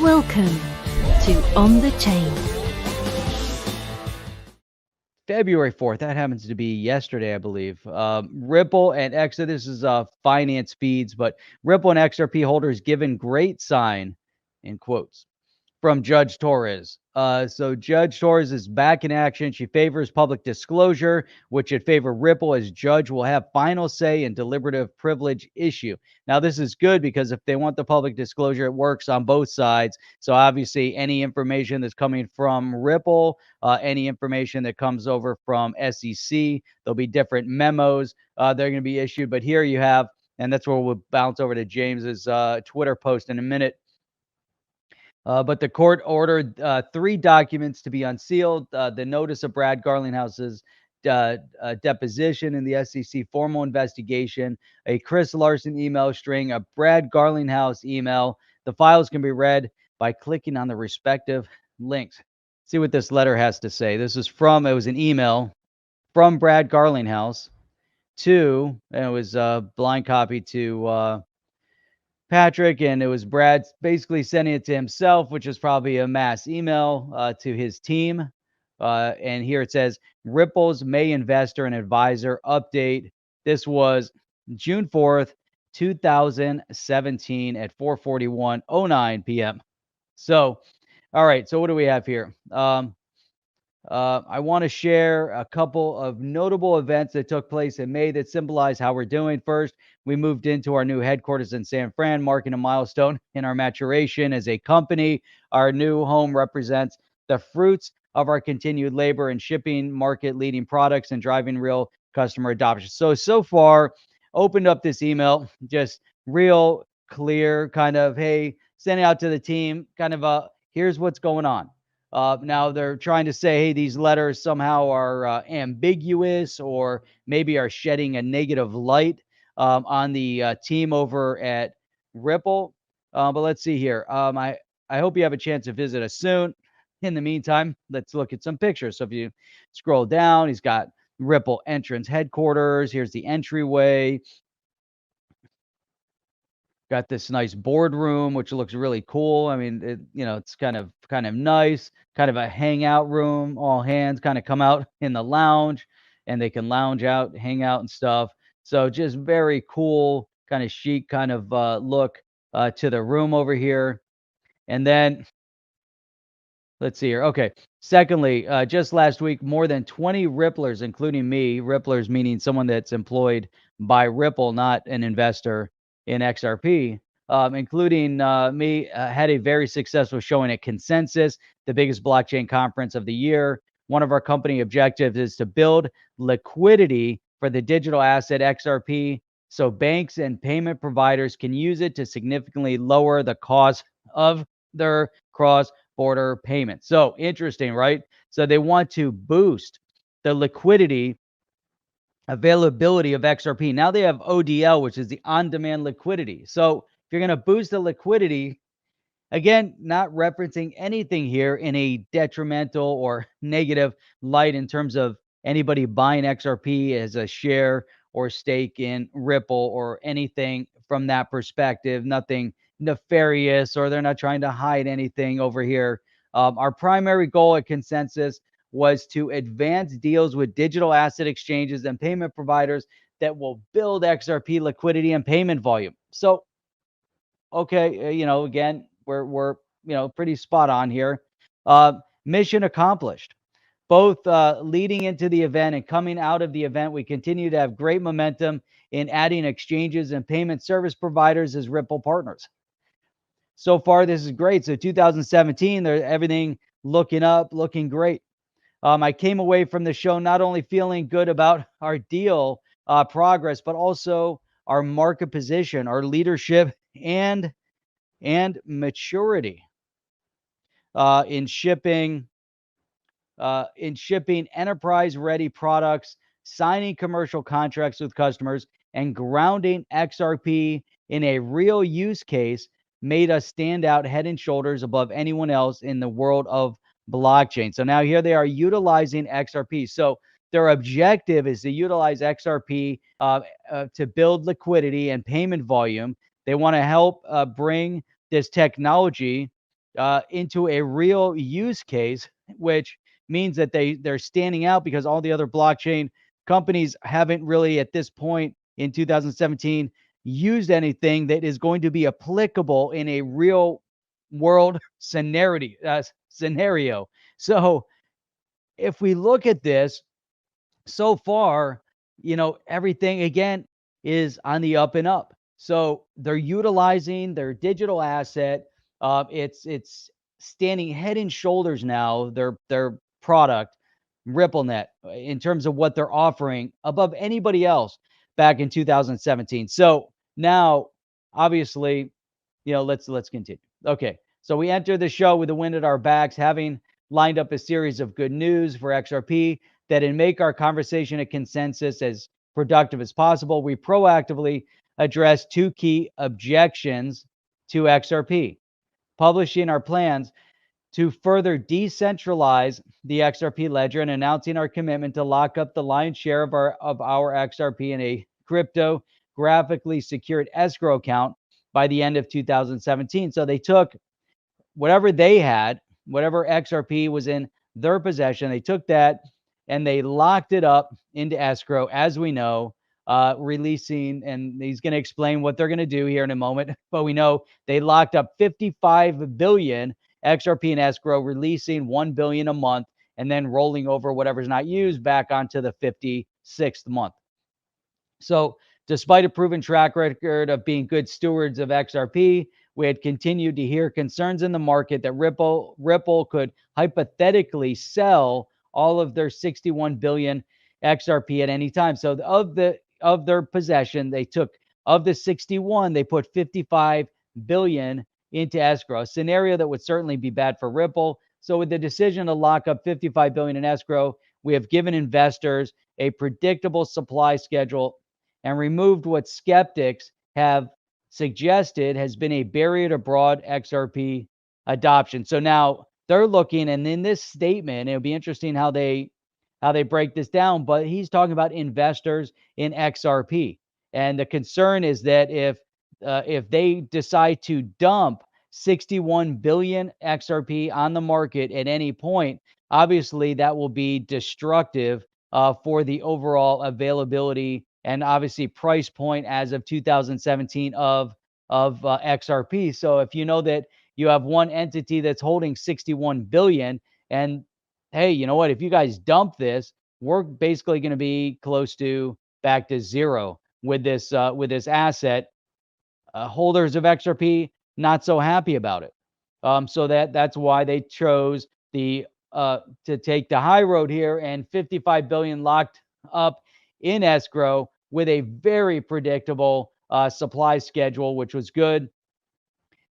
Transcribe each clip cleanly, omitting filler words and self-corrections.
Welcome to On the Chain. February 4th, that happens to be yesterday, I believe. Ripple and XRP, this is finance feeds, but Ripple and XRP holders given great sign in quotes from Judge Torres. So Judge Torres is back in action. She favors public disclosure, which should favor Ripple, as judge will have final say in deliberative privilege issue. Now, this is good because if they want the public disclosure, it works on both sides. So obviously, any information that's coming from Ripple, any information that comes over from SEC, there'll be different memos they're going to be issued. But here you have, and that's where we'll bounce over to James's Twitter post in a minute. But the court ordered 3 documents to be unsealed: the notice of Brad Garlinghouse's deposition in the SEC formal investigation, a Chris Larson email string, a Brad Garlinghouse email. The files can be read by clicking on the respective links. See what this letter has to say. It was an email from Brad Garlinghouse and it was a blind copy to Patrick, and it was Brad basically sending it to himself, which is probably a mass email to his team. And here it says, Ripple's May investor and advisor update. This was June 4th, 2017 at 4:41:09 p.m. So, all right. So what do we have here? I want to share a couple of notable events that took place in May that symbolize how we're doing. First, we moved into our new headquarters in San Fran, marking a milestone in our maturation as a company. Our new home represents the fruits of our continued labor in shipping market-leading products and driving real customer adoption. So far, opened up this email, just real clear, kind of, hey, sending out to the team, kind of here's what's going on. Now they're trying to say, hey, these letters somehow are ambiguous or maybe are shedding a negative light on the team over at Ripple. But let's see here. I hope you have a chance to visit us soon. In the meantime, let's look at some pictures. So if you scroll down, he's got Ripple entrance headquarters. Here's the entryway. Got this nice boardroom, which looks really cool. I mean, it's kind of nice, kind of a hangout room. All hands kind of come out in the lounge, and they can lounge out, hang out, and stuff. So just very cool, kind of chic, kind of look to the room over here. And then let's see here. Okay. Secondly, just last week, more than 20 Ripplers, including me, Ripplers meaning someone that's employed by Ripple, not an investor in XRP, including me, had a very successful showing at Consensus, the biggest blockchain conference of the year. One of our company objectives is to build liquidity for the digital asset XRP so banks and payment providers can use it to significantly lower the cost of their cross-border payments. So interesting, right? So they want to boost the liquidity availability of XRP. Now they have ODL, which is the on-demand liquidity. So if you're going to boost the liquidity, again, not referencing anything here in a detrimental or negative light in terms of anybody buying XRP as a share or stake in Ripple or anything from that perspective. Nothing nefarious, or they're not trying to hide anything over here. Our primary goal at Consensus was to advance deals with digital asset exchanges and payment providers that will build XRP liquidity and payment volume. So, okay, again, we're pretty spot on here. Mission accomplished. Both leading into the event and coming out of the event, we continue to have great momentum in adding exchanges and payment service providers as Ripple partners. So far, this is great. So 2017, everything looking up, looking great. I came away from the show not only feeling good about our deal progress, but also our market position, our leadership, and maturity in shipping enterprise-ready products, signing commercial contracts with customers, and grounding XRP in a real use case made us stand out head and shoulders above anyone else in the world of blockchain. So now here they are utilizing XRP. So their objective is to utilize XRP to build liquidity and payment volume. They want to help bring this technology into a real use case, which means that they're standing out because all the other blockchain companies haven't really at this point in 2017 used anything that is going to be applicable in a real world scenario. So if we look at this, so far, everything again is on the up and up. So they're utilizing their digital asset. It's standing head and shoulders now. Their product, RippleNet, in terms of what they're offering above anybody else back in 2017. So now, obviously, let's continue. Okay, so we enter the show with the wind at our backs, having lined up a series of good news for XRP that in make our conversation a consensus as productive as possible. We proactively address two key objections to XRP, publishing our plans to further decentralize the XRP ledger and announcing our commitment to lock up the lion's share of our XRP in a cryptographically secured escrow account by the end of 2017. So they took whatever they had, whatever XRP was in their possession, they took that and they locked it up into escrow, as we know, releasing. And he's going to explain what they're going to do here in a moment. But we know they locked up 55 billion XRP in escrow, releasing 1 billion a month, and then rolling over whatever's not used back onto the 56th month. So, despite a proven track record of being good stewards of XRP, we had continued to hear concerns in the market that Ripple could hypothetically sell all of their 61 billion XRP at any time. So, of their possession, they took of the 61, they put 55 billion into escrow, a scenario that would certainly be bad for Ripple. So, with the decision to lock up 55 billion in escrow, we have given investors a predictable supply schedule and removed what skeptics have suggested has been a barrier to broad XRP adoption. So now they're looking, and in this statement, it'll be interesting how they break this down. But he's talking about investors in XRP, and the concern is that if they decide to dump 61 billion XRP on the market at any point, obviously that will be destructive for the overall availability and obviously price point as of 2017 of XRP. So if you know that you have one entity that's holding 61 billion, and hey, you know what? If you guys dump this, we're basically going to be close to back to zero with this asset. Holders of XRP not so happy about it. So that's why they chose the to take the high road here, and 55 billion locked up in escrow with a very predictable supply schedule, which was good.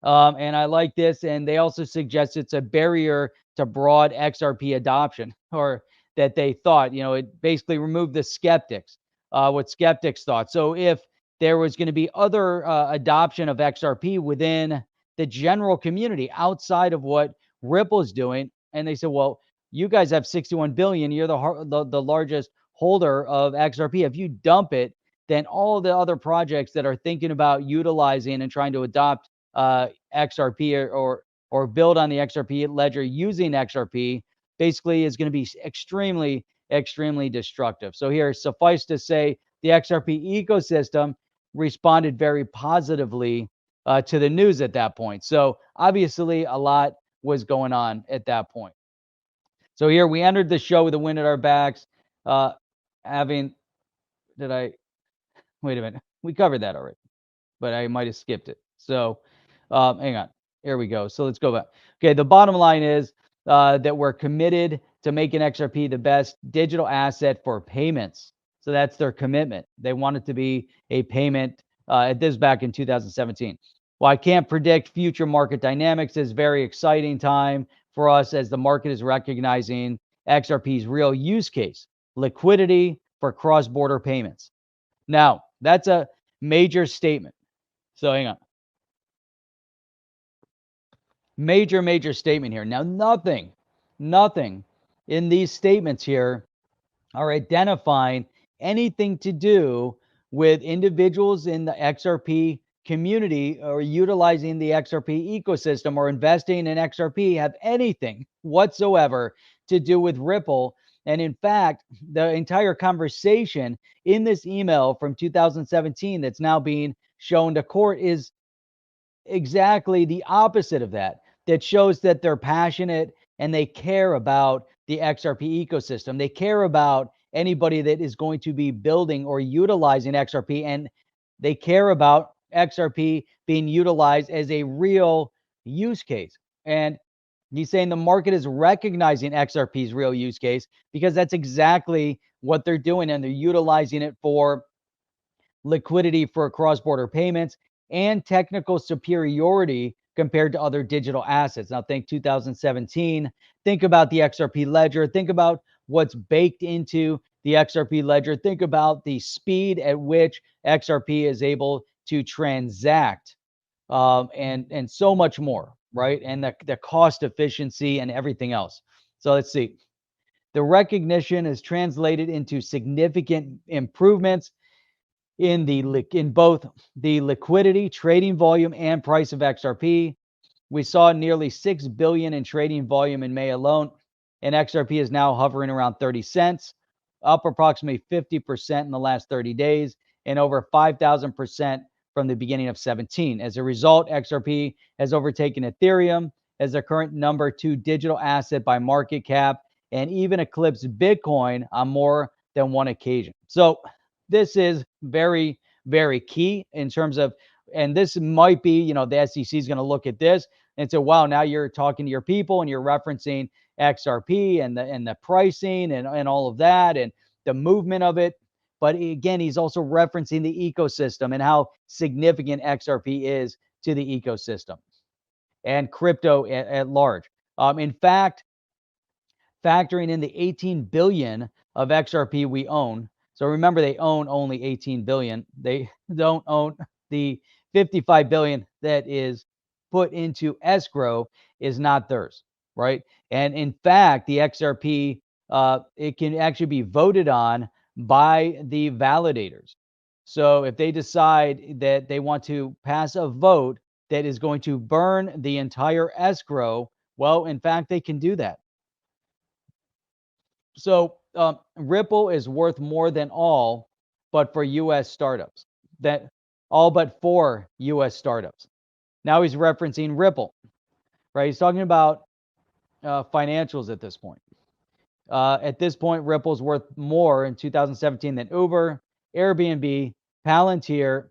And I like this. And they also suggest it's a barrier to broad XRP adoption, or that they thought, it basically removed the skeptics, what skeptics thought. So if there was going to be other adoption of XRP within the general community outside of what Ripple's doing, and they said, well, you guys have 61 billion, you're the largest holder of XRP. If you dump it, then all the other projects that are thinking about utilizing and trying to adopt XRP or build on the XRP ledger using XRP basically is going to be extremely, extremely destructive. So here, suffice to say, the XRP ecosystem responded very positively to the news at that point. So obviously, a lot was going on at that point. So here we entered the show with the wind at our backs. Having, did I, wait a minute, we covered that already, but I might have skipped it. So hang on. Here we go. So let's go back. Okay, the bottom line is that we're committed to making XRP the best digital asset for payments. So that's their commitment. They want it to be a payment. This back in 2017. Well, I can't predict future market dynamics. It's a very exciting time for us as the market is recognizing XRP's real use case, liquidity for cross-border payments. Now, that's a major statement. So hang on. Major statement here. Now, nothing in these statements here are identifying anything to do with individuals in the XRP community or utilizing the XRP ecosystem or investing in XRP have anything whatsoever to do with Ripple. And in fact, the entire conversation in this email from 2017 that's now being shown to court is exactly the opposite of that. That shows that they're passionate and they care about the XRP ecosystem. They care about anybody that is going to be building or utilizing XRP, and they care about XRP being utilized as a real use case. And he's saying the market is recognizing XRP's real use case because that's exactly what they're doing, and they're utilizing it for liquidity for cross-border payments and technical superiority compared to other digital assets. Now, think 2017. Think about the XRP ledger. Think about what's baked into the XRP ledger. Think about the speed at which XRP is able to transact, and so much more, right? And the cost efficiency and everything else. So let's see. The recognition is translated into significant improvements in both the liquidity, trading volume, and price of XRP. We saw nearly 6 billion in trading volume in May alone, and XRP is now hovering around 30 cents, up approximately 50% in the last 30 days and over 5,000% from the beginning of 17. As a result, XRP has overtaken Ethereum as the current number 2 digital asset by market cap and even eclipsed Bitcoin on more than one occasion. So this is very, very key in terms of, and this might be, the SEC is going to look at this and say, wow, now you're talking to your people and you're referencing XRP and the pricing and all of that and the movement of it. But again, he's also referencing the ecosystem and how significant XRP is to the ecosystem and crypto at large. In fact, factoring in the 18 billion of XRP we own. So remember, they own only 18 billion. They don't own the 55 billion that is put into escrow is not theirs, right? And in fact, the XRP, it can actually be voted on by the validators. So if they decide that they want to pass a vote that is going to burn the entire escrow, well, in fact, they can do that. So Ripple is worth more than all, but for U.S. startups, that all but for U.S. startups. Now he's referencing Ripple, right? He's talking about financials at this point. At this point, Ripple's worth more in 2017 than Uber, Airbnb, Palantir,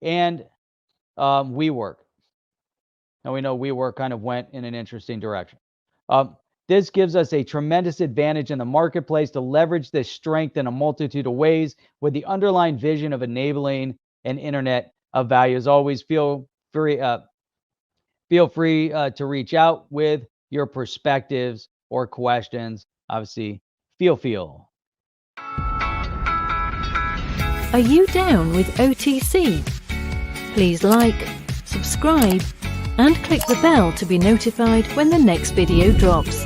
and WeWork. Now we know WeWork kind of went in an interesting direction. This gives us a tremendous advantage in the marketplace to leverage this strength in a multitude of ways with the underlying vision of enabling an internet of value. As always, feel free to reach out with your perspectives or questions. Obviously, feel. Are you down with OTC? Please like, subscribe, and click the bell to be notified when the next video drops.